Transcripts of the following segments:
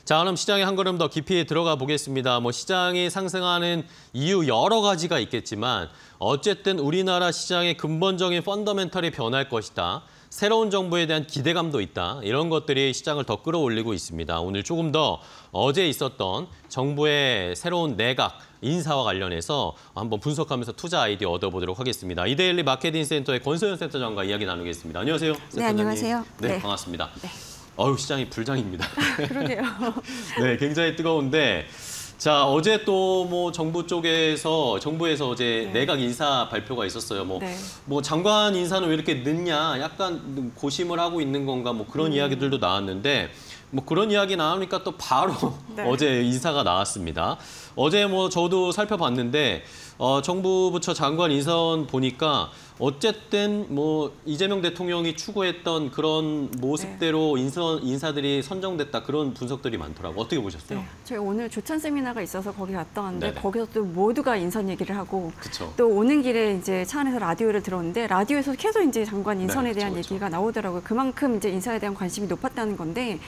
자, 그럼 시장에 한 걸음 더 깊이 들어가 보겠습니다. 시장이 상승하는 이유 여러 가지가 있겠지만 어쨌든 우리나라 시장의 근본적인 펀더멘털이 변할 것이다. 새로운 정부에 대한 기대감도 있다. 이런 것들이 시장을 더 끌어올리고 있습니다. 오늘 조금 더 어제 있었던 정부의 새로운 내각 인사와 관련해서 한번 분석하면서 투자 아이디어 얻어보도록 하겠습니다. 이데일리 마케팅 센터의 권소연 센터장과 이야기 나누겠습니다. 안녕하세요, 센터장님. 네, 안녕하세요. 네, 반갑습니다. 네. 시장이 불장입니다. 그러게요. 네, 굉장히 뜨거운데 자, 어제 또 정부에서 어제 내각 인사 발표가 있었어요. 장관 인사는 왜 이렇게 늦냐? 약간 고심을 하고 있는 건가? 그런 이야기들도 나왔는데 그런 이야기 나오니까 또 바로 네. 어제 인사가 나왔습니다. 어제 저도 살펴봤는데 정부 부처 장관 인선 보니까 어쨌든 이재명 대통령이 추구했던 그런 모습대로 인사들이 선정됐다 그런 분석들이 많더라고요. 어떻게 보셨어요? 네. 저희 오늘 조찬 세미나가 있어서 거기 갔다 왔는데 네네. 거기서 또 모두가 인선 얘기를 하고 그쵸. 또 오는 길에 이제 차 안에서 라디오를 들었는데 라디오에서 계속 이제 장관 인선에 네, 대한 그쵸. 얘기가 나오더라고요. 그만큼 이제 인사에 대한 관심이 높았다는 건데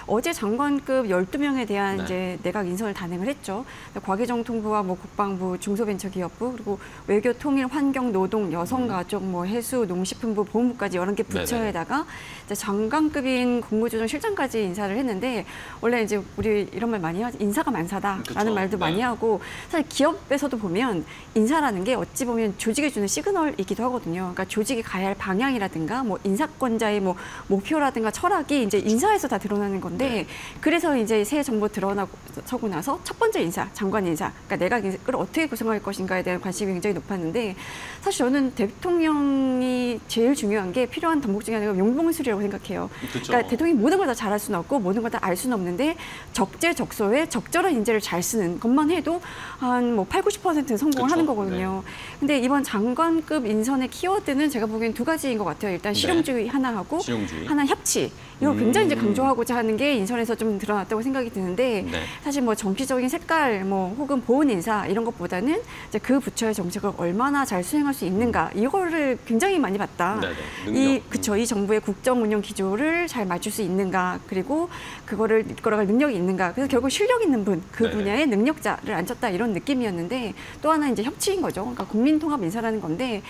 어제 장관급 12명에 대한 네. 이제 내각 인선을 단행을 했죠. 과기정통부와 국방부, 중소벤처기업부, 그리고 외교, 통일, 환경, 노동, 여성가족, 해수, 농식품부, 보훈부까지 여러 개 부처에다가 이제 장관급인 국무조정실장까지 인사를 했는데 원래 이제 우리 이런 말 많이 하죠. 인사가 만사다라는 그쵸. 말도 네. 많이 하고 사실 기업에서도 보면 인사라는 게 어찌 보면 조직에 주는 시그널이기도 하거든요. 그러니까 조직이 가야 할 방향이라든가 인사권자의 목표라든가 철학이 이제 인사에서 다 드러나는 건데 네. 그래서 이제 새 정부 들어서고 나서 첫 번째 인사, 장관 인사, 그러니까 내각 인사를 어떻게 구성할 것인가에 대한 관심이 굉장히 높았는데 사실 저는 대통령이 제일 중요한 게 필요한 덕목 중에 하나가 용봉술이라고 생각해요. 그쵸. 그러니까 대통령이 모든 걸 다 잘할 수는 없고 모든 걸 다 알 수는 없는데 적재적소에 적절한 인재를 잘 쓰는 것만 해도 한 80~90%는 성공을 그쵸. 하는 거거든요. 근데 이번 장관급 인선의 키워드는 제가 보기엔 두 가지인 것 같아요. 일단 실용주의 하나 하고 실용주의. 하나 협치. 이걸 굉장히 이제 강조하고자 하는 게 인선에서 좀 드러났다고 생각이 드는데 네. 사실 정치적인 색깔 혹은 보훈 인사 이런 것보다는 이제 그 부처의 정책을 얼마나 잘 수행할 수 있는가 이거를 굉장히 많이 봤다. 네네. 이 정부의 국정 운영 기조를 잘 맞출 수 있는가 그리고 그거를 이끌어갈 능력이 있는가. 그래서 결국 실력 있는 분, 그 네네. 분야의 능력자를 앉혔다 이런 느낌이었는데 또 하나 이제 협치인 거죠. 그러니까 국민통합 인사라는 건데.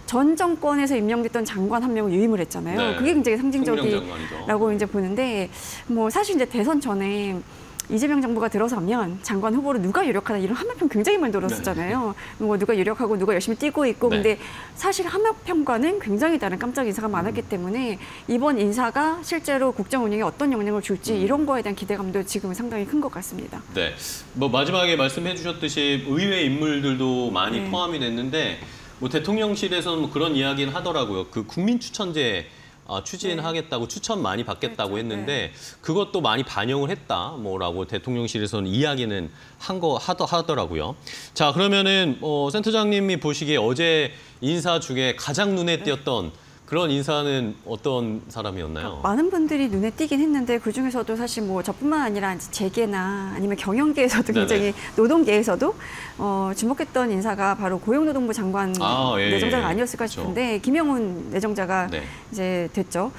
전 정권에서 임명됐던 장관 한 명을 유임을 했잖아요. 네. 그게 굉장히 상징적이라고 이제 보는데 사실 이제 대선 전에 이재명 정부가 들어서면 장관 후보로 누가 유력하다 이런 한마평 굉장히 많이 들었었잖아요. 누가 유력하고 누가 열심히 뛰고 있고 네. 근데 사실 한마평과는 굉장히 다른 깜짝 인사가 많았기 때문에 이번 인사가 실제로 국정 운영에 어떤 영향을 줄지 이런 거에 대한 기대감도 지금은 상당히 큰 것 같습니다. 네. 마지막에 말씀해 주셨듯이 의외 인물들도 많이 네. 포함이 됐는데 대통령실에서는 그런 이야기는 하더라고요. 그 국민 추천제 추진하겠다고 추천 많이 받겠다고 그렇죠. 했는데 그것도 많이 반영을 했다 라고 대통령실에서는 이야기는 하더라고요. 자, 그러면은 센터장님이 보시기에 어제 인사 중에 가장 눈에 띄었던 그런 인사는 어떤 사람이었나요? 많은 분들이 눈에 띄긴 했는데 그중에서도 사실 저뿐만 아니라 재계나 아니면 경영계에서도 굉장히 노동계에서도 주목했던 인사가 바로 고용노동부 장관 내정자가 아니었을까 싶은데 김영훈 내정자가 이제 됐죠.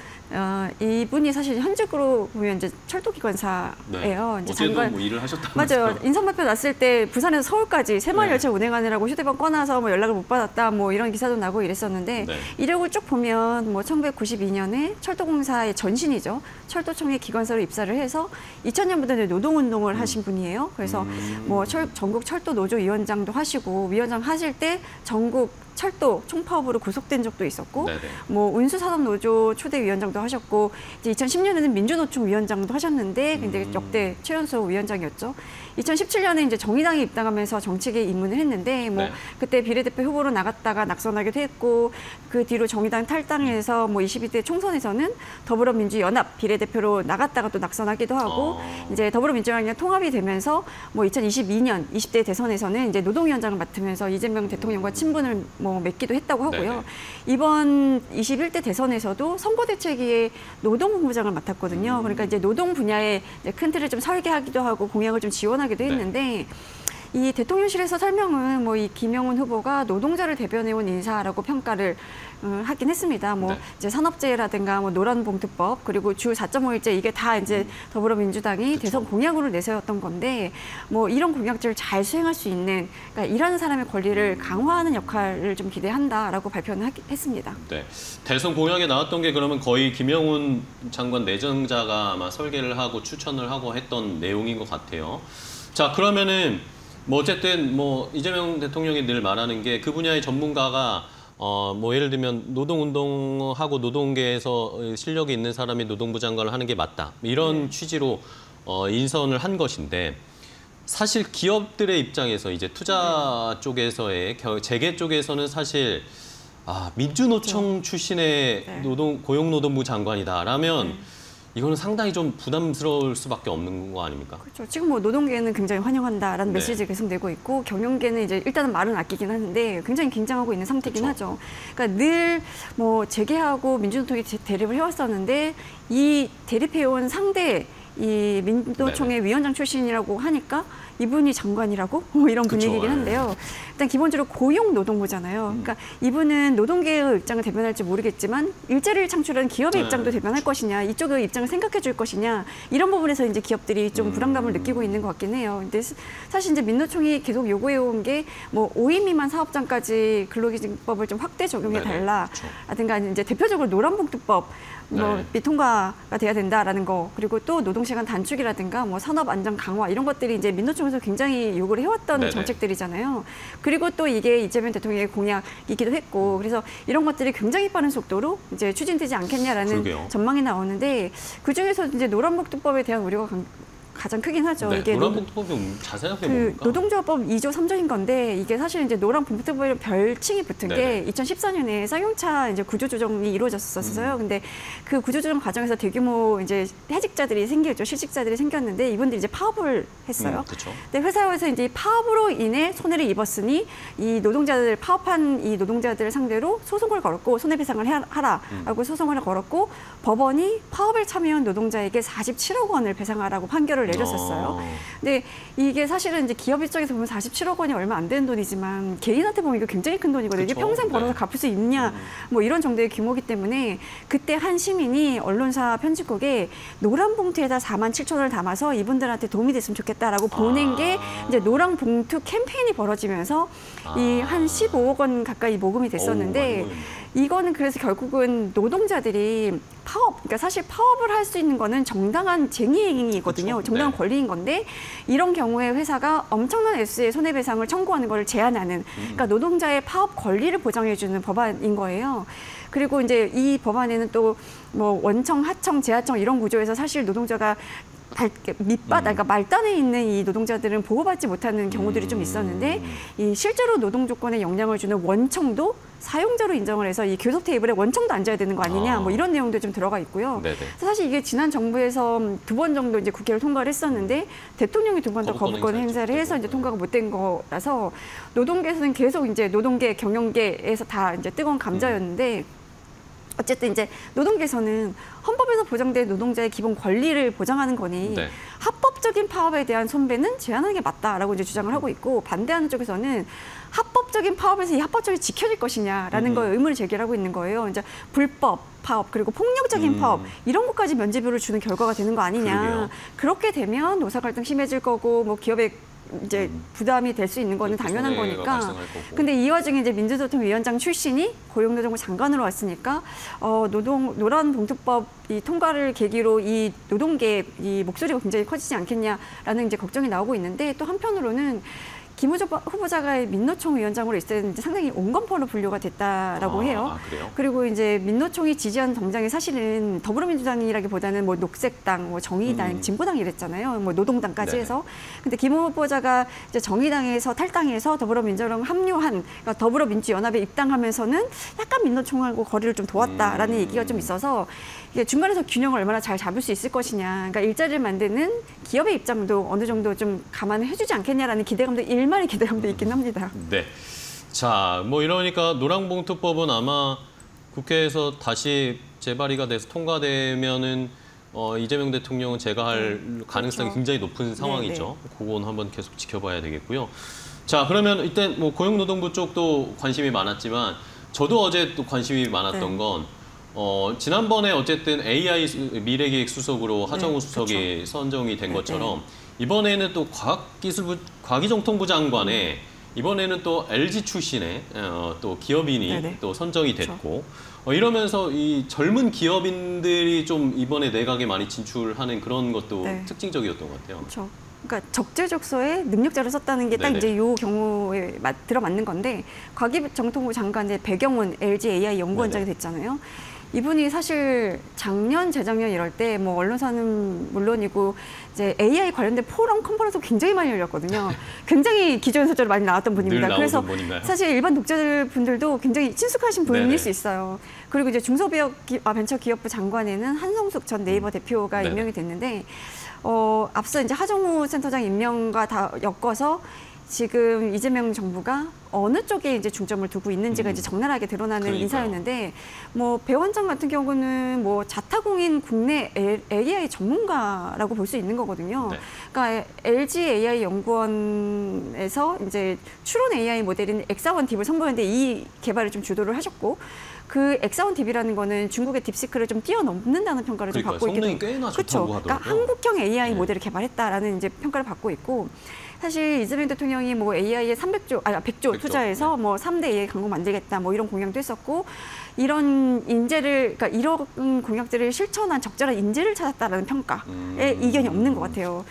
이분이 사실 현직으로 보면 이제 철도기관사예요. 이제 어제도 일을 하셨다면서요? 맞아요. 인선 발표 났을 때 부산에서 서울까지 새마을 열차 운행하느라고 휴대폰 꺼놔서 연락을 못 받았다 이런 기사도 나고 이랬었는데 이력을 쭉 보면 1992년에 철도공사의 전신이죠. 철도청의 기관사로 입사를 해서 2000년부터 노동운동을 하신 분이에요. 그래서 전국 철도 노조 위원장도 하시고 위원장 하실 때 전국 철도 총파업으로 구속된 적도 있었고 운수산업노조 초대 위원장도 하셨고 이제 2010년에는 민주노총 위원장도 하셨는데 굉장히 역대 최연소 위원장이었죠. 2017년에 이제 정의당에 입당하면서 정치계에 입문을 했는데 그때 비례대표 후보로 나갔다가 낙선하기도 했고 그 뒤로 정의당 탈당해서 22대 총선에서는 더불어민주연합 비례대표로 나갔다가 또 낙선하기도 하고 이제 더불어민주당이랑 통합이 되면서 2022년 20대 대선에서는 이제 노동위원장을 맡으면서 이재명 대통령과 친분을 맺기도 했다고 하고요. 이번 21대 대선에서도 선거대책위의 노동본부장을 맡았거든요. 그러니까 이제 노동 분야에 큰 틀을 좀 설계하기도 하고 공약을 좀 지원하기도 했는데 이 대통령실에서 설명은 뭐 이 김영훈 후보가 노동자를 대변해온 인사라고 평가를 하긴 했습니다. 뭐 네. 이제 산업재해라든가 뭐 노란봉투법 그리고 주 4.5일제 이게 다 이제 더불어민주당이 그쵸. 대선 공약으로 내세웠던 건데 뭐 이런 공약들을 잘 수행할 수 있는 그러니까 일하는 사람의 권리를 강화하는 역할을 좀 기대한다라고 발표는 했습니다. 네. 대선 공약에 나왔던 게 그러면 거의 김영훈 장관 내정자가 아마 설계를 하고 추천을 하고 했던 내용인 것 같아요. 자, 그러면은 뭐 어쨌든 뭐 이재명 대통령이 늘 말하는 게 그 분야의 전문가가 뭐 예를 들면 노동운동하고 노동계에서 실력이 있는 사람이 노동부 장관을 하는 게 맞다. 이런 취지로 인선을 한 것인데 사실 기업들의 입장에서 이제 투자 쪽에서의 재계 쪽에서는 사실 민주노총 출신의 고용노동부 장관이다라면 이거는 상당히 좀 부담스러울 수밖에 없는 거 아닙니까? 그렇죠. 지금 뭐 노동계는 굉장히 환영한다라는 네. 메시지 계속 내고 있고 경영계는 이제 일단은 말은 아끼긴 하는데 굉장히 긴장하고 있는 상태긴 그쵸. 하죠. 그러니까 늘 뭐 재계하고 민주노총이 대립을 해왔었는데 이 대립해온 상대 이 민노총의 위원장 출신이라고 하니까 이분이 장관이라고 뭐 이런 분위기긴 그쵸, 한데요. 일단 기본적으로 고용노동부잖아요. 그러니까 이분은 노동계의 입장을 대변할지 모르겠지만 일자리를 창출하는 기업의 입장도 대변할 것이냐, 이쪽의 입장을 생각해 줄 것이냐 이런 부분에서 이제 기업들이 좀 불안감을 느끼고 있는 것 같긴 해요. 근데 사실 이제 민노총이 계속 요구해 온 게 뭐 5인 미만 사업장까지 근로기준법을 좀 확대 적용해 달라. 라든가 이제 대표적으로 노란봉투법 미통과가 돼야 된다라는 거, 그리고 또 노동시간 단축이라든가 뭐 산업 안전 강화 이런 것들이 이제 민노총에서 굉장히 요구를 해왔던 정책들이잖아요. 그리고 또 이게 이재명 대통령의 공약이기도 했고, 그래서 이런 것들이 굉장히 빠른 속도로 이제 추진되지 않겠냐라는 전망이 나오는데 그 중에서 이제 노란봉투법에 대한 우려가 가장 크긴 하죠. 네, 이게 노란봉투법이 자세하게 뭡니까? 노동조합법 2조 3조인 건데 이게 사실 이제 노란봉투법에 별칭이 붙은 네네. 게 2014년에 쌍용차 이제 구조조정이 이루어졌었어요. 근데 그 구조조정 과정에서 대규모 이제 해직자들이 생겼죠. 실직자들이 생겼는데 이분들이 이제 파업을 했어요. 그렇죠. 근데 회사에서 이제 파업으로 인해 손해를 입었으니 이 노동자들 파업한 이 노동자들을 상대로 소송을 걸었고 손해배상을 하라라고 소송을 걸었고 법원이 파업에 참여한 노동자에게 47억 원을 배상하라고 판결을 내렸었어요. 근데 이게 사실은 이제 기업 입장에서 보면 47억 원이 얼마 안 되는 돈이지만 개인한테 보면 이거 굉장히 큰 돈이거든요. 이게 평생 벌어서 갚을 수 있냐 뭐 이런 정도의 규모이기 때문에 그때 한 시민이 언론사 편집국에 노란 봉투에다 4만 7천 원을 담아서 이분들한테 도움이 됐으면 좋겠다라고 보낸 게 이제 노란 봉투 캠페인이 벌어지면서 이 한 15억 원 가까이 모금이 됐었는데 이거는 그래서 결국은 노동자들이 파업, 그러니까 사실 파업을 할 수 있는 거는 정당한 쟁의행위거든요. 정당한 권리인 건데 이런 경우에 회사가 엄청난 액수의 손해배상을 청구하는 걸 제한하는, 그러니까 노동자의 파업 권리를 보장해주는 법안인 거예요. 그리고 이제 이 법안에는 또 뭐 원청, 하청, 재하청 이런 구조에서 사실 노동자가 그러니까 말단에 있는 이 노동자들은 보호받지 못하는 경우들이 좀 있었는데 이 실제로 노동 조건에 영향을 주는 원청도 사용자로 인정을 해서 이 교섭 테이블에 원청도 앉아야 되는 거 아니냐 뭐 이런 내용도 좀 들어가 있고요. 사실 이게 지난 정부에서 2번 정도 이제 국회를 통과를 했었는데 대통령이 2번 더 거부권 행사를 해서 이제 통과가 못 된 거라서 노동계에서는 계속 이제 노동계, 경영계에서 다 이제 뜨거운 감자였는데 어쨌든 이제 노동계에서는 헌법에서 보장된 노동자의 기본 권리를 보장하는 거니 합법적인 파업에 대한 손배는 제한하는 게 맞다라고 이제 주장을 하고 있고, 반대하는 쪽에서는 합법적인 파업에서 이 합법적이 지켜질 것이냐라는 거에 의문을 제기하고 있는 거예요. 이제 불법 파업 그리고 폭력적인 파업 이런 것까지 면제부를 주는 결과가 되는 거 아니냐. 그렇게 되면 노사 갈등 심해질 거고 뭐 기업의 이제 부담이 될 수 있는 거는 당연한 거니까. 근데 이 와중에 이제 민주노총위원장 출신이 고용노동부 장관으로 왔으니까 노란봉투법 이 통과를 계기로 이 노동계 이 목소리가 굉장히 커지지 않겠냐라는 이제 걱정이 나오고 있는데, 또 한편으로는 김 후보자가 민노총 위원장으로 있을 때는 상당히 온건포로 분류가 됐다라고 해요. 그리고 이제 민노총이 지지한 정당이 사실은 더불어민주당이라기보다는 뭐 녹색당, 뭐 정의당, 진보당 이랬잖아요. 뭐 노동당까지 해서. 근데 김 후보자가 이제 정의당에서 탈당해서 더불어민주당 합류한, 그러니까 더불어민주연합에 입당하면서는 약간 민노총하고 거리를 좀 두었다라는 얘기가 좀 있어서 이게 중간에서 균형을 얼마나 잘 잡을 수 있을 것이냐. 그러니까 일자리를 만드는 기업의 입장도 어느 정도 좀 감안을 해주지 않겠냐라는 기대감도 일말의 기대감도 있긴 합니다. 네. 자, 뭐 이러니까 노란봉투법은 아마 국회에서 다시 재발의가 돼서 통과되면은 이재명 대통령은 제가 할 가능성이 그렇죠. 굉장히 높은 상황이죠. 그건 한번 계속 지켜봐야 되겠고요. 자, 그러면 일단 뭐 고용노동부 쪽도 관심이 많았지만 저도 어제 또 관심이 많았던 건 지난번에 어쨌든 AI 미래기획 수석으로 하정우 수석이 선정이 된 것처럼 이번에는 또 과기정통부 장관에 이번에는 또 LG 출신의 또 기업인이 또 선정이 됐고 이러면서 이 젊은 기업인들이 좀 이번에 내각에 많이 진출하는 그런 것도 특징적이었던 것 같아요. 그렇죠. 그러니까 적재적소에 능력자를 썼다는 게 딱 이제 요 경우에 들어맞는 건데 과기정통부 장관 이제 배경훈 LG AI 연구원장이 됐잖아요. 이분이 사실 작년, 재작년 이럴 때 뭐 언론사는 물론이고 이제 AI 관련된 포럼 컨퍼런스 굉장히 많이 열렸거든요. 굉장히 기존소설로 많이 나왔던 분입니다. 그래서 사실 일반 독자분들도 굉장히 친숙하신 분일 수 있어요. 그리고 이제 중소벤처기업부 장관에는 한성숙 전 네이버 대표가 임명이 됐는데 앞서 이제 하정우 센터장 임명과 다 엮어서 지금 이재명 정부가 어느 쪽에 이제 중점을 두고 있는지가 이제 적나라하게 드러나는 인사였는데 뭐 배 원장 같은 경우는 뭐 자타공인 국내 AI 전문가라고 볼 수 있는 거거든요. 그러니까 LG AI 연구원에서 이제 추론 AI 모델인 엑사원 딥을 선보였는데 이 개발을 좀 주도를 하셨고 그 엑사원 딥이라는 거는 중국의 딥시크를 좀 뛰어넘는다는 평가를 좀 받고 있기 때문에 그렇죠. 그러니까 한국형 AI 모델을 개발했다라는 이제 평가를 받고 있고. 사실 이재명 대통령이 뭐 AI에 100조 투자해서 뭐 3대 AI 강국 만들겠다 뭐 이런 공약도 했었고 이런 인재를 그러니까 이런 공약들을 실천한 적절한 인재를 찾았다라는 평가에 이견이 없는 것 같아요.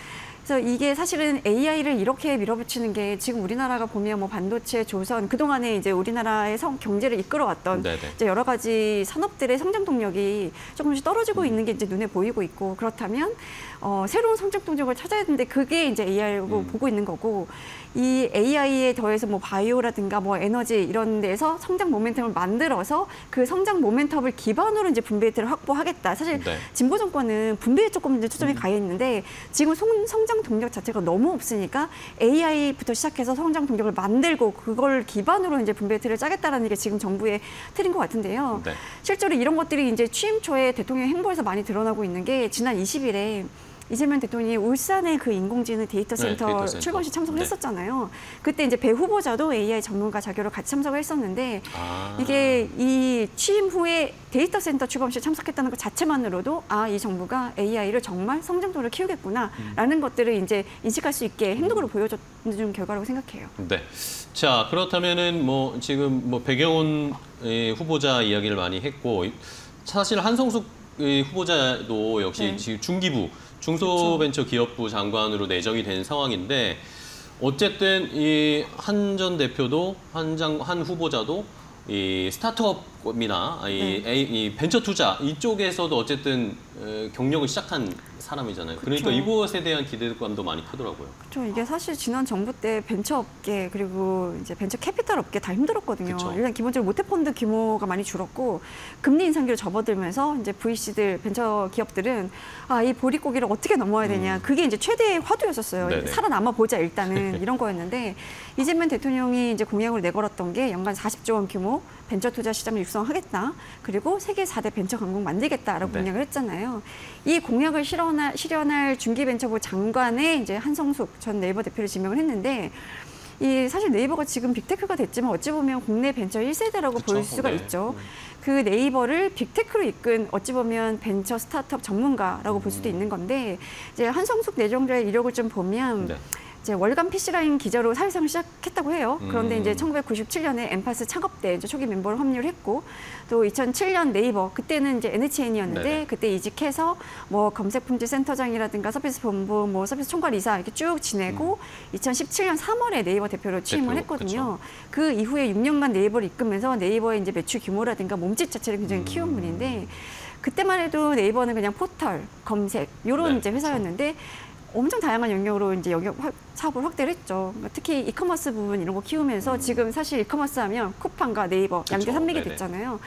그래서 이게 사실은 AI를 이렇게 밀어붙이는 게 지금 우리나라가 보면 뭐 반도체, 조선 그동안에 이제 우리나라의 경제를 이끌어왔던 이제 여러 가지 산업들의 성장 동력이 조금씩 떨어지고 있는 게 이제 눈에 보이고 있고 그렇다면 새로운 성장 동력을 찾아야 되는데 그게 이제 AI로 보고 있는 거고 이 AI에 더해서 뭐 바이오라든가 뭐 에너지 이런 데서 성장 모멘텀을 만들어서 그 성장 모멘텀을 기반으로 이제 분배 혜택을 확보하겠다. 사실 진보 정권은 분배에 조금 이제 초점이 가 있는데 지금 성장 동력 자체가 너무 없으니까 AI부터 시작해서 성장 동력을 만들고 그걸 기반으로 이제 분배 혜택을 짜겠다라는 게 지금 정부의 틀인 것 같은데요. 실제로 이런 것들이 이제 취임 초에 대통령 행보에서 많이 드러나고 있는 게 지난 20일에 이재명 대통령이 울산의 그 인공지능 데이터 센터 출범식 참석을 했었잖아요. 그때 이제 배 후보자도 AI 전문가 자격으로 같이 참석을 했었는데 이게 이 취임 후에 데이터 센터 출범식 참석했다는 것 자체만으로도 이 정부가 AI를 정말 성장도를 키우겠구나라는 것들을 이제 인식할 수 있게 행동으로 보여준 결과라고 생각해요. 네. 자, 그렇다면은 뭐 지금 뭐 배경훈 후보자 이야기를 많이 했고 사실 한성숙 후보자도 역시 지금 중기부 중소벤처기업부 장관으로 내정이 된 상황인데 어쨌든 이 한 전 대표도 한 후보자도 이 스타트업이나 이 벤처 투자 이쪽에서도 어쨌든 경력을 시작한 사람이잖아요. 그러니까 이것에 대한 기대감도 많이 크더라고요. 그렇죠. 이게 사실 지난 정부 때 벤처 업계 그리고 이제 벤처 캐피탈 업계 다 힘들었거든요. 일단 기본적으로 모태펀드 규모가 많이 줄었고 금리 인상기로 접어들면서 이제 VC들 벤처 기업들은 이 보릿고기를 어떻게 넘어야 되냐. 그게 이제 최대의 화두였었어요. 살아남아 보자 일단은 이런 거였는데 이재명 대통령이 이제 공약을 내걸었던 게 연간 40조 원 규모 벤처 투자 시장을 육성하겠다. 그리고 세계 4대 벤처 강국 만들겠다라고 공약을 했잖아요. 이 공약을 실현할 중기벤처부 장관의 이제 한성숙 전 네이버 대표를 지명을 했는데 이 사실 네이버가 지금 빅테크가 됐지만 어찌 보면 국내 벤처 1세대라고 볼 수가 있죠. 그 네이버를 빅테크로 이끈 어찌 보면 벤처 스타트업 전문가라고 볼 수도 있는 건데 이제 한성숙 내정자의 이력을 좀 보면 이제 월간 PC라인 기자로 사회생활을 시작했다고 해요. 그런데 이제 1997년에 엠파스 창업때 이제 초기 멤버로 합류를 했고 또 2007년 네이버 그때는 이제 NHN이었는데 그때 이직해서 뭐 검색품질 센터장이라든가 서비스 본부 뭐 서비스 총괄 이사 이렇게 쭉 지내고 2017년 3월에 네이버 대표로 취임을 했거든요. 그 이후에 6년간 네이버를 이끌면서 네이버의 이제 매출 규모라든가 몸집 자체를 굉장히 키운 분인데 그때만 해도 네이버는 그냥 포털, 검색 이런 이제 회사였는데 엄청 다양한 영역으로 이제 사업을 확대를 했죠. 그러니까 특히 이커머스 부분 이런 거 키우면서 지금 사실 이커머스 하면 쿠팡과 네이버 양대 산맥이 됐잖아요.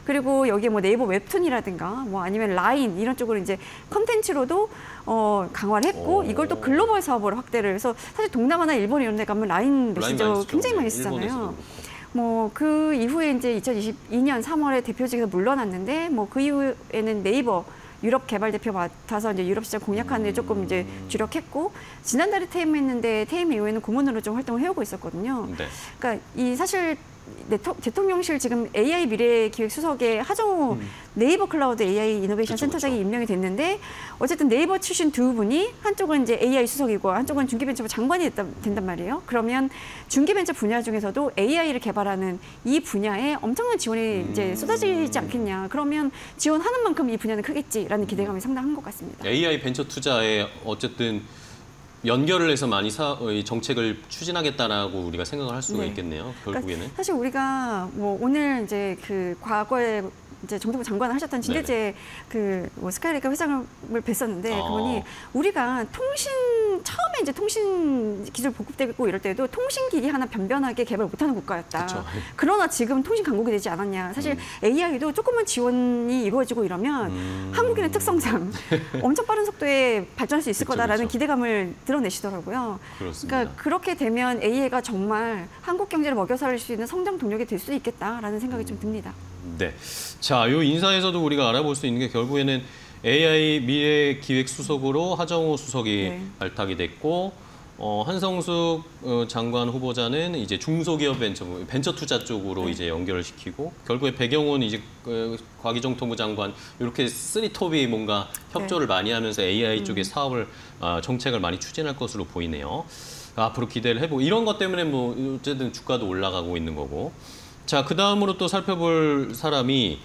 그리고 여기에 뭐 네이버 웹툰이라든가 뭐 아니면 라인 이런 쪽으로 이제 컨텐츠로도 강화를 했고 이걸 또 글로벌 사업으로 확대를 해서 사실 동남아나 일본 이런 데 가면 라인 메신저 굉장히 많이 쓰잖아요. 뭐 그 이후에 이제 2022년 3월에 대표직에서 물러났는데 뭐 그 이후에는 네이버 유럽 개발 대표 맡아서 이제 유럽 시장 공략하는 데 조금 이제 주력했고 지난달에 퇴임했는데 퇴임 이후에는 고문으로 좀 활동을 해오고 있었거든요. 네. 그러니까 이 사실 대통령실 지금 AI 미래기획 수석에 하정우 네이버 클라우드 AI 이노베이션 센터장이 임명이 됐는데 어쨌든 네이버 출신 두 분이 한쪽은 이제 AI 수석이고 한쪽은 중기벤처부 장관이 된단 말이에요. 그러면 중기벤처 분야 중에서도 AI를 개발하는 이 분야에 엄청난 지원이 이제 쏟아지지 않겠냐. 그러면 지원하는 만큼 이 분야는 크겠지라는 기대감이 상당한 것 같습니다. AI 벤처 투자에 어쨌든 연결을 해서 많이 정책을 추진하겠다라고 우리가 생각을 할 수가 네. 있겠네요. 결국에는. 그러니까 사실 우리가 뭐 오늘 이제 그 과거에 이제 정동부 장관을 하셨던 진대재 뭐 스카이레이크 회장을 뵀었는데 그분이 우리가 처음에 이제 통신 기술 보급되고 이럴 때도 통신기기 하나 변변하게 개발 못하는 국가였다. 그쵸. 그러나 지금 통신 강국이 되지 않았냐. 사실 AI도 조금만 지원이 이루어지고 이러면 한국인의 특성상 엄청 빠른 속도에 발전할 수 있을 거다라는 기대감을 드러내시더라고요. 그렇습니다. 그러니까 그렇게 되면 AI가 정말 한국 경제를 먹여 살릴 수 있는 성장 동력이 될 수 있겠다라는 생각이 좀 듭니다. 네. 자, 이 인사에서도 우리가 알아볼 수 있는 게 결국에는 AI 미래기획수석으로 하정우 수석이 발탁이 됐고 한성숙 장관 후보자는 이제 중소기업 벤처 투자 쪽으로 이제 연결을 시키고 결국에 배경훈 이제 과기정통부 장관 이렇게 쓰리톱이 뭔가 협조를 많이 하면서 AI 쪽의 사업을 정책을 많이 추진할 것으로 보이네요. 앞으로 기대를 해보고 이런 것 때문에 뭐 어쨌든 주가도 올라가고 있는 거고. 자, 그 다음으로 또 살펴볼 사람이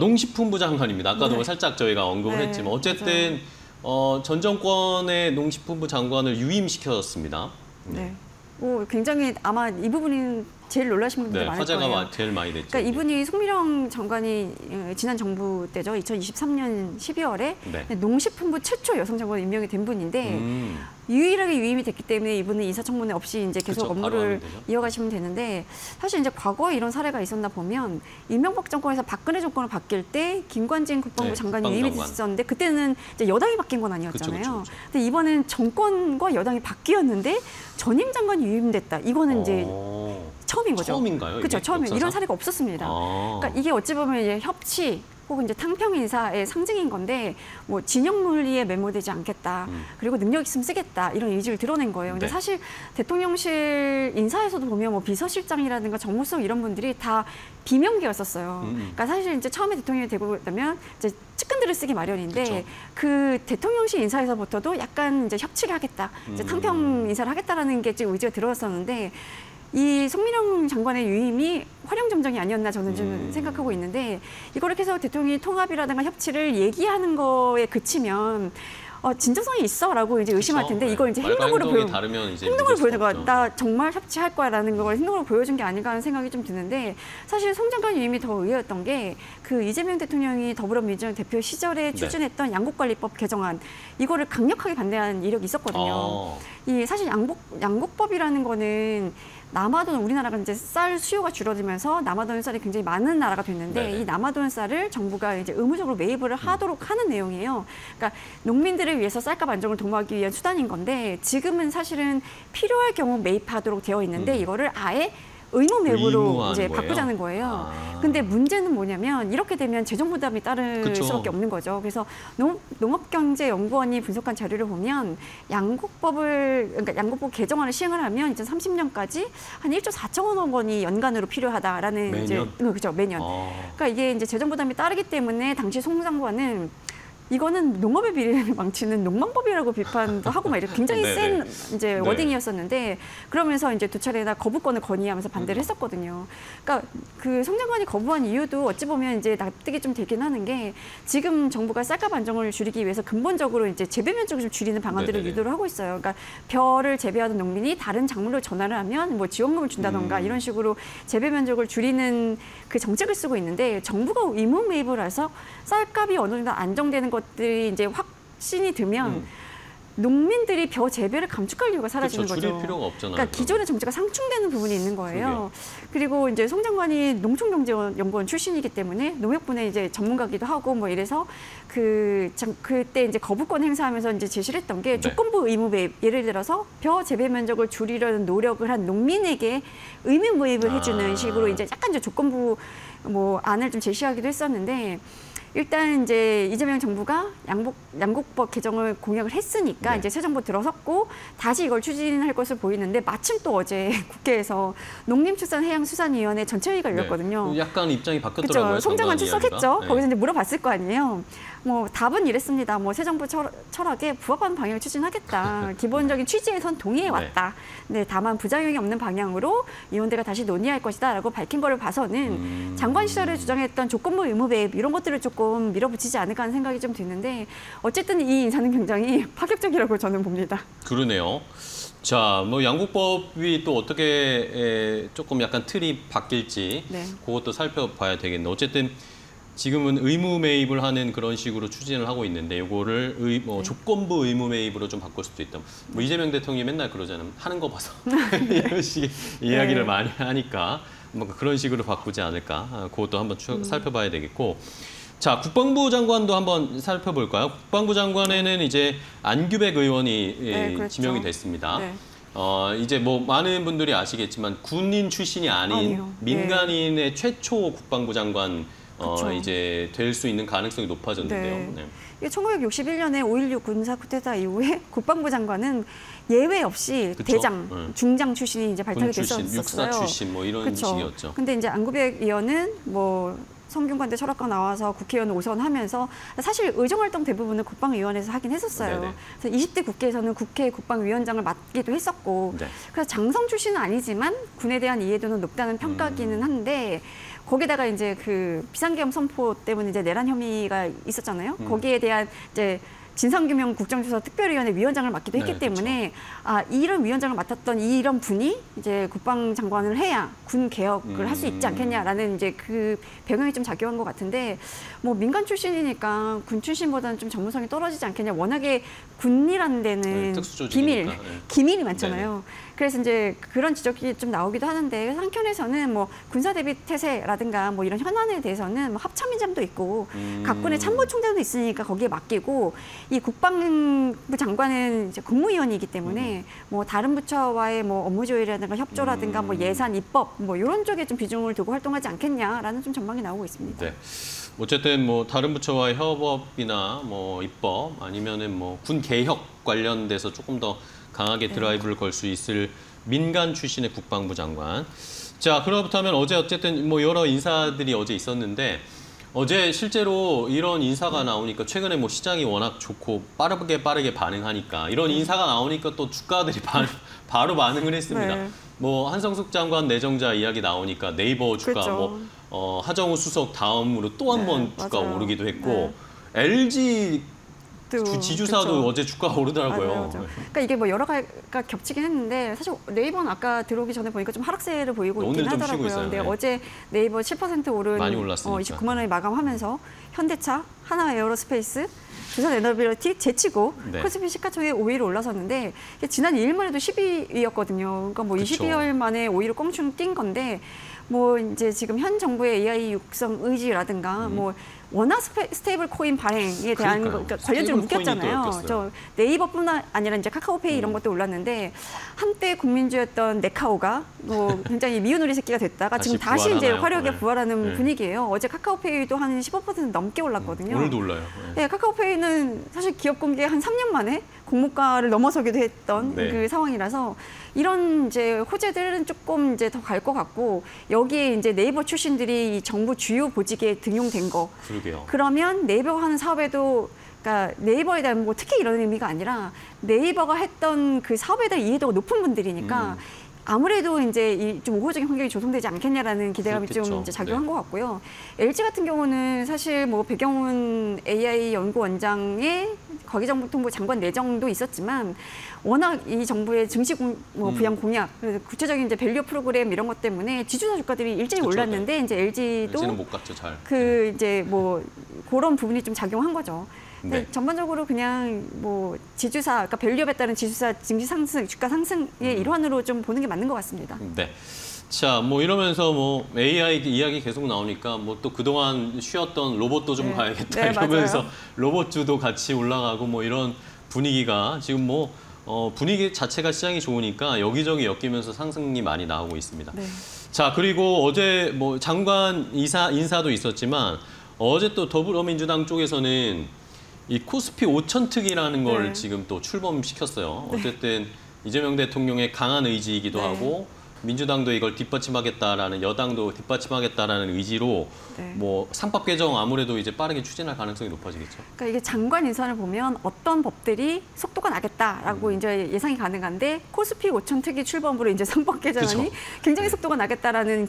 농식품부 장관입니다. 아까도 뭐 살짝 저희가 언급을 했지만 어쨌든 전 정권의 농식품부 장관을 유임시켰습니다. 네. 굉장히 아마 이 부분이 제일 놀라신 분들이 많을 거예요. 화제가 제일 많이 됐죠. 그러니까 이분이 송미령 장관이 지난 정부 때죠. 2023년 12월에 농식품부 최초 여성 장관 임명이 된 분인데 유일하게 유임이 됐기 때문에 이분은 인사청문회 없이 이제 계속 업무를 이어가시면 되는데 사실 이제 과거에 이런 사례가 있었나 보면 이명박 정권에서 박근혜 정권을 바뀔 때 김관진 국방부 장관이 유임이 됐었는데 그때는 이제 여당이 바뀐 건 아니었잖아요. 근데 이번엔 정권과 여당이 바뀌었는데 전임 장관이 유임됐다. 이거는 이제 처음인 거죠. 처음인가요? 그렇죠. 처음에 이런 사례가 없었습니다. 그러니까 이게 어찌 보면 이제 협치 혹은 이제 탕평 인사의 상징인 건데 뭐 진영 논리에 매몰되지 않겠다. 그리고 능력 있으면 쓰겠다. 이런 의지를 드러낸 거예요. 근데 사실 대통령실 인사에서도 보면 뭐 비서실장이라든가 정무수석 이런 분들이 다 비명계였었어요. 그러니까 사실 이제 처음에 대통령이 되고 나면 이제 측근들을 쓰기 마련인데 그 대통령실 인사에서부터도 약간 이제 협치를 하겠다. 이제 탕평 인사를 하겠다라는 게 지금 의지가 들어왔었는데 이 송미령 장관의 유임이 활용점정이 아니었나 저는 좀 생각하고 있는데 이걸 이렇게 해서 대통령이 통합이라든가 협치를 얘기하는 거에 그치면 진정성이 있어라고 이제 의심할 텐데 이걸 이제 행동으로 보여준 거야. 나 정말 협치할 거야라는 걸 행동으로 보여준 게 아닌가 하는 생각이 좀 드는데 사실 송 장관 유임이 더 의외였던 게 그 이재명 대통령이 더불어민주당 대표 시절에 추진했던 양국관리법 개정안 이거를 강력하게 반대한 이력이 있었거든요. 이 사실 양국법이라는 거는 남아돈 우리나라가 이제 쌀 수요가 줄어들면서 남아돈 쌀이 굉장히 많은 나라가 됐는데 이 남아돈 쌀을 정부가 이제 의무적으로 매입을 하도록 하는 내용이에요. 그러니까 농민들을 위해서 쌀값 안정을 도모하기 위한 수단인 건데 지금은 사실은 필요할 경우 매입하도록 되어 있는데 이거를 아예 의무 매입으로 이제 바꾸자는 거예요. 근데 문제는 뭐냐면 이렇게 되면 재정 부담이 따를 수밖에 없는 거죠. 그래서 농업경제연구원이 분석한 자료를 보면 그러니까 양국법 개정안을 시행을 하면 2030년까지 한 1조 4천억 원이 연간으로 필요하다라는 매년? 그렇죠, 매년. 그러니까 이게 이제 재정 부담이 따르기 때문에 당시 송 장관은 이거는 농업의 비리를 망치는 농망법이라고 비판도 하고 막 이렇게 굉장히 센 이제 워딩이었었는데 그러면서 이제 두 차례나 거부권을 건의하면서 반대를 했었거든요. 그러니까 그 송 장관이 거부한 이유도 어찌 보면 이제 납득이 좀 되긴 하는 게 지금 정부가 쌀값 안정을 줄이기 위해서 근본적으로 이제 재배 면적을 좀 줄이는 방안들을 유도를 하고 있어요. 그러니까 벼를 재배하는 농민이 다른 작물로 전환을 하면 뭐 지원금을 준다던가 이런 식으로 재배 면적을 줄이는 그 정책을 쓰고 있는데 정부가 의무 매입을 해서 쌀값이 어느 정도 안정되는 것들이 이제 확신이 들면 농민들이 벼 재배를 감축할 이유가 사라지는 거죠. 줄일 필요가 없잖아요. 그러니까 기존의 정책가 상충되는 부분이 있는 거예요. 그리고 이제 송 장관이 농촌경제연구원 출신이기 때문에 농협분의 이제 전문가기도 하고 뭐 이래서 그때 이제 거부권 행사하면서 이제 제시를 했던 게 조건부 의무 매입 예를 들어서 벼 재배 면적을 줄이려는 노력을 한 농민에게 의무 매입을 해주는 식으로 이제 약간 이제 조건부 뭐 안을 좀 제시하기도 했었는데. 일단 이제 이재명 정부가 양곡법 개정을 공약을 했으니까 네. 이제 새 정부 들어섰고 다시 이걸 추진할 것으로 보이는데 마침 또 어제 국회에서 농림축산해양수산위원회 전체회의가 열렸거든요. 네. 약간 입장이 바뀌었더라고요. 그렇죠. 송장관 출석했죠. 네. 거기서 이제 물어봤을 거 아니에요. 뭐 답은 이랬습니다. 뭐 새 정부 철학에 부합하는 방향을 추진하겠다. 기본적인 취지에선 동의해 왔다. 네, 다만 부작용이 없는 방향으로 위원회가 다시 논의할 것이다라고 밝힌 거를 봐서는 장관 시절에 주장했던 조건부 의무 배입 이런 것들을 조금 밀어붙이지 않을까 하는 생각이 좀 드는데 어쨌든 이 인사는 굉장히 파격적이라고 저는 봅니다. 그러네요. 자, 뭐 양곡법이 또 어떻게 조금 약간 틀이 바뀔지 네. 그것도 살펴봐야 되겠네. 어쨌든 지금은 의무 매입을 하는 그런 식으로 추진을 하고 있는데 이거를 조건부 의무 매입으로 좀 바꿀 수도 있다. 뭐 이재명 대통령이 맨날 그러잖아요. 하는 거 봐서 이런 식의 이야기를 많이 하니까 뭐 그런 식으로 바꾸지 않을까. 그것도 한번 살펴봐야 되겠고. 자, 국방부 장관도 한번 살펴볼까요? 국방부 장관에는 이제 안규백 의원이 그렇죠. 지명이 됐습니다. 네. 이제 뭐 많은 분들이 아시겠지만 군인 출신이 아닌 아니요. 민간인의 최초 국방부 장관 그쵸. 이제 될 수 있는 가능성이 높아졌는데요. 네. 네. 이게 1961년에 5.16 군사 쿠데타 이후에 국방부 장관은 예외 없이 그쵸? 대장, 중장 출신이 이제 발탁이 군 출신, 됐었어요. 육사 출신 뭐 이런 그쵸. 식이었죠. 근데 이제 안구백 의원은 뭐 성균관대 철학과 나와서 국회의원 5선 하면서 사실 의정활동 대부분은 국방위원회에서 하긴 했었어요. 네네. 그래서 20대 국회에서는 국회 국방위원장을 맡기도 했었고 네. 그래서 장성 출신은 아니지만 군에 대한 이해도는 높다는 평가기는 한데 거기다가 이제 그 비상계엄 선포 때문에 이제 내란 혐의가 있었잖아요. 거기에 대한 이제 진상규명 국정조사 특별위원회 위원장을 맡기도 했기 네, 때문에 이런 위원장을 맡았던 이런 분이 이제 국방장관을 해야 군 개혁을 할 수 있지 않겠냐라는 이제 그 배경이 좀 작용한 것 같은데 뭐 민간 출신이니까 군 출신보다는 좀 전문성이 떨어지지 않겠냐. 워낙에 군이라는 데는 특수조직이니까. 기밀이 많잖아요. 그래서 이제 그런 지적이 좀 나오기도 하는데 한편에서는 뭐 군사 대비 태세라든가 뭐 이런 현안에 대해서는 뭐 합참의장도 있고 각군의 참모총장도 있으니까 거기에 맡기고 이 국방부 장관은 이제 국무위원이기 때문에 뭐 다른 부처와의 뭐 업무 조율이라든가 협조라든가 뭐 예산 입법 뭐 이런 쪽에 좀 비중을 두고 활동하지 않겠냐라는 좀 전망이 나오고 있습니다. 네. 어쨌든 뭐 다른 부처와의 협업이나 뭐 입법 아니면은 뭐 군 개혁 관련돼서 조금 더 강하게 드라이브를 걸 수 있을 민간 출신의 국방부 장관. 자, 그렇다면 어제 어쨌든 뭐 여러 인사들이 어제 있었는데 어제 실제로 이런 인사가 나오니까 최근에 뭐 시장이 워낙 좋고 빠르게 반응하니까 이런 인사가 나오니까 또 주가들이 바로 반응을 했습니다. 네. 뭐 한성숙 장관 내정자 이야기 나오니까 네이버 주가 그렇죠. 뭐 하정우 수석 다음으로 또 한 번 주가 맞아요. 오르기도 했고 LG 지주사도 그쵸. 어제 주가가 오르더라고요. 맞아요. 그러니까 이게 뭐 여러 가지가 겹치긴 했는데 사실 네이버는 아까 들어오기 전에 보니까 좀 하락세를 보이고 있긴 오늘 좀 쉬고 하더라고요. 있어요. 근데 네. 어제 네이버 7% 오른 많이 올랐으니까. 29만 원에 마감하면서 현대차, 하나에어로스페이스, 두산에너비리티 제치고 네. 코스피 시가총액 5위로 올라섰는데 지난 2일만 해도 10위였거든요. 그러니까 뭐 그쵸. 22일 만에 5위로 껑충 뛴 건데 뭐 이제 지금 현 정부의 AI 육성 의지라든가 뭐 워낙 스테이블 코인 발행에 대한 그러니까 관련주를 스테이블 코인이 묶였잖아요. 또 엮였어요. 저 네이버뿐만 아니라 이제 카카오페이 이런 것도 올랐는데 한때 국민주였던 네카오가 뭐 굉장히 미운 우리 새끼가 됐다가 지금 다시 이제 부활하나요? 화려하게 네. 부활하는 네. 분위기예요. 어제 카카오페이도 한 15% 넘게 올랐거든요. 오늘도 올라요. 네. 네, 카카오페이는 사실 기업 공개 한 3년 만에 공모가를 넘어서기도 했던 네. 그 상황이라서 이런 이제 호재들은 조금 이제 더 갈 것 같고 여기에 이제 네이버 출신들이 이 정부 주요 보직에 등용된 거. 그러게요. 그러면 네이버가 하는 사업에도 그러니까 네이버에 대한 뭐 특히 이런 의미가 아니라 네이버가 했던 그 사업에 대한 이해도가 높은 분들이니까 아무래도 이제 이 좀 우호적인 환경이 조성되지 않겠냐라는 기대감이 그렇겠죠. 좀 이제 작용한 네. 것 같고요. LG 같은 경우는 사실 뭐 배경훈 AI 연구원장의 과기정통부 장관 내정도 있었지만 워낙 이 정부의 증시 뭐 부양 공약, 그래서 구체적인 이제 밸류 프로그램 이런 것 때문에 지주사 주가들이 일제히 그쵸, 올랐는데 이제 LG도 LG는 못 갔죠, 잘. 그 이제 뭐 그런 부분이 좀 작용한 거죠. 근데 네. 전반적으로 그냥 뭐 지주사, 그러니까 밸류업에 따른 지주사 증시 상승, 주가 상승의 일환으로 좀 보는 게 맞는 것 같습니다. 네. 자, 뭐 이러면서 뭐 AI 이야기 계속 나오니까 뭐 또 그동안 쉬었던 로봇도 좀 네. 가야겠다 네, 이러면서 맞아요. 로봇주도 같이 올라가고 뭐 이런 분위기가 지금 뭐 분위기 자체가 시장이 좋으니까 여기저기 엮이면서 상승이 많이 나오고 있습니다. 네. 자, 그리고 어제 뭐 장관 인사도 있었지만 어제 또 더불어민주당 쪽에서는 이 코스피 5천 특위라는 걸 네. 지금 또 출범시켰어요. 어쨌든 이재명 대통령의 강한 의지이기도 네. 하고 민주당도 이걸 뒷받침하겠다라는, 여당도 뒷받침하겠다라는 의지로 네. 뭐 상법 개정 아무래도 이제 빠르게 추진할 가능성이 높아지겠죠. 그러니까 이게 장관 인선을 보면 어떤 법들이 속도가 나겠다라고 이제 예상이 가능한데 코스피 5천 특위 출범으로 이제 상법 개정안이 그쵸. 굉장히 네. 속도가 나겠다라는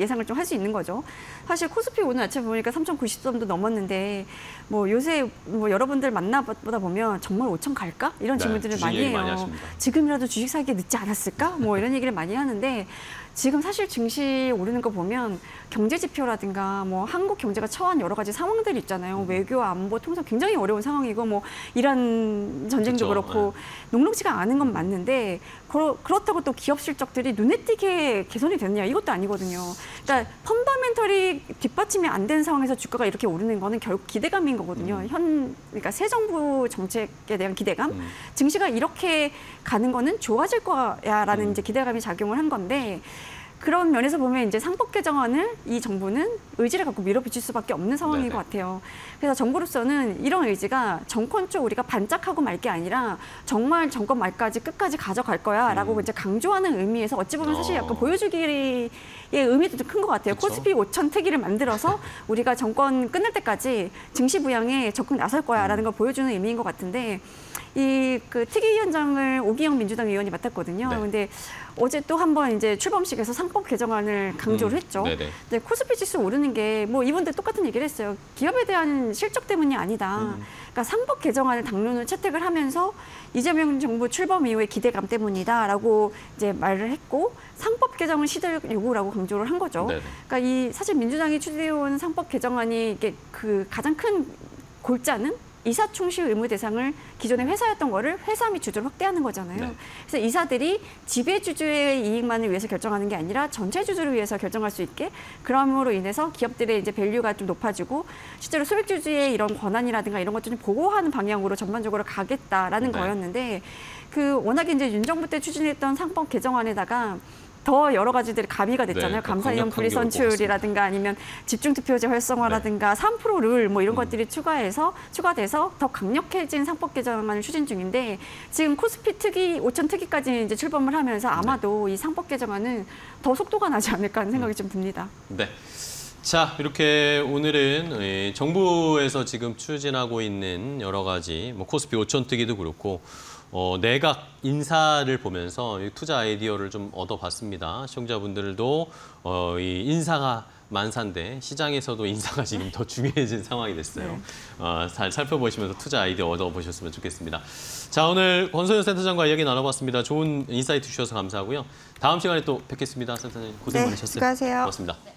예상을 좀 할 수 있는 거죠. 사실 코스피 오늘 아침에 보니까 3,090점도 넘었는데 뭐 요새 뭐 여러분들 만나보다 보면 정말 5천 갈까? 이런 네, 질문들을 주식 많이 얘기 해요. 많이 하십니다. 지금이라도 주식 사기에 늦지 않았을까? 뭐 이런 얘기를 많이 하는데 지금 사실 증시 오르는 거 보면 경제 지표라든가 뭐 한국 경제가 처한 여러 가지 상황들이 있잖아요. 외교, 안보, 통상 굉장히 어려운 상황이고 뭐 이란 전쟁도 그쵸. 그렇고 녹록지가 않은 건 맞는데 그렇다고 또 기업 실적들이 눈에 띄게 개선이 됐냐 이것도 아니거든요. 그러니까 펀더멘털이 뒷받침이 안 된 상황에서 주가가 이렇게 오르는 거는 결국 기대감인 거거든요. 그러니까 새 정부 정책에 대한 기대감. 증시가 이렇게 가는 거는 좋아질 거야라는 이제 기대감이 작용을 한 건데 그런 면에서 보면 이제 상법 개정안을 이 정부는 의지를 갖고 밀어붙일 수밖에 없는 상황인 네네. 것 같아요. 그래서 정부로서는 이런 의지가 정권 쪽 우리가 반짝하고 말 게 아니라 정말 정권 말까지 끝까지 가져갈 거야라고 이제 강조하는 의미에서 어찌 보면 사실 약간 보여주기의 의미도 좀 큰 것 같아요. 그쵸. 코스피 5천 특위를 만들어서 우리가 정권 끝날 때까지 증시 부양에 적극 나설 거야라는 걸 보여주는 의미인 것 같은데 이 그 특위위원장을 오기영 민주당 의원이 맡았거든요. 네. 근데 어제 또 한 번 이제 출범식에서 상법 개정안을 강조를 했죠. 네네. 근데 코스피 지수 오르는 게 뭐 이분들 똑같은 얘기를 했어요. 기업에 대한 실적 때문이 아니다. 그러니까 상법 개정안을 당론을 채택을 하면서 이재명 정부 출범 이후의 기대감 때문이다라고 이제 말을 했고 상법 개정은 시들 요구라고 강조를 한 거죠. 네네. 그러니까 이 사실 민주당이 추진해온 상법 개정안이 이게 그 가장 큰 골자는 이사총시 의무 대상을 기존의 회사였던 거를 회사 및 주주를 확대하는 거잖아요. 네. 그래서 이사들이 지배주주의 이익만을 위해서 결정하는 게 아니라 전체 주주를 위해서 결정할 수 있게 그럼으로 인해서 기업들의 이제 밸류가 좀 높아지고 실제로 소액주주의 이런 권한이라든가 이런 것도 좀 보호하는 방향으로 전반적으로 가겠다라는 네. 거였는데 그 워낙에 이제 윤 정부 때 추진했던 상법 개정안에다가 더 여러 가지들이 가미가 됐잖아요. 네, 더 감사위원 강력한 게 분리선출이라든가 아니면 집중투표제 활성화라든가 3% 룰 뭐 이런 것들이 추가돼서 더 강력해진 상법 개정안을 추진 중인데 지금 코스피 특위 5천 특위까지 이제 출범을 하면서 아마도 이 상법 개정안은 더 속도가 나지 않을까 하는 생각이 좀 듭니다. 네. 자, 이렇게 오늘은 정부에서 지금 추진하고 있는 여러 가지 뭐 코스피 5천 특위도 그렇고 내각 인사를 보면서 이 투자 아이디어를 좀 얻어봤습니다. 시청자분들도 이 인사가 만사인데 시장에서도 인사가 지금 더 중요해진 상황이 됐어요. 잘 살펴보시면서 투자 아이디어 얻어보셨으면 좋겠습니다. 자, 오늘 권소연 센터장과 이야기 나눠봤습니다. 좋은 인사이트 주셔서 감사하고요. 다음 시간에 또 뵙겠습니다. 센터장님 고생 네, 많으셨어요. 수고하세요. 고맙습니다.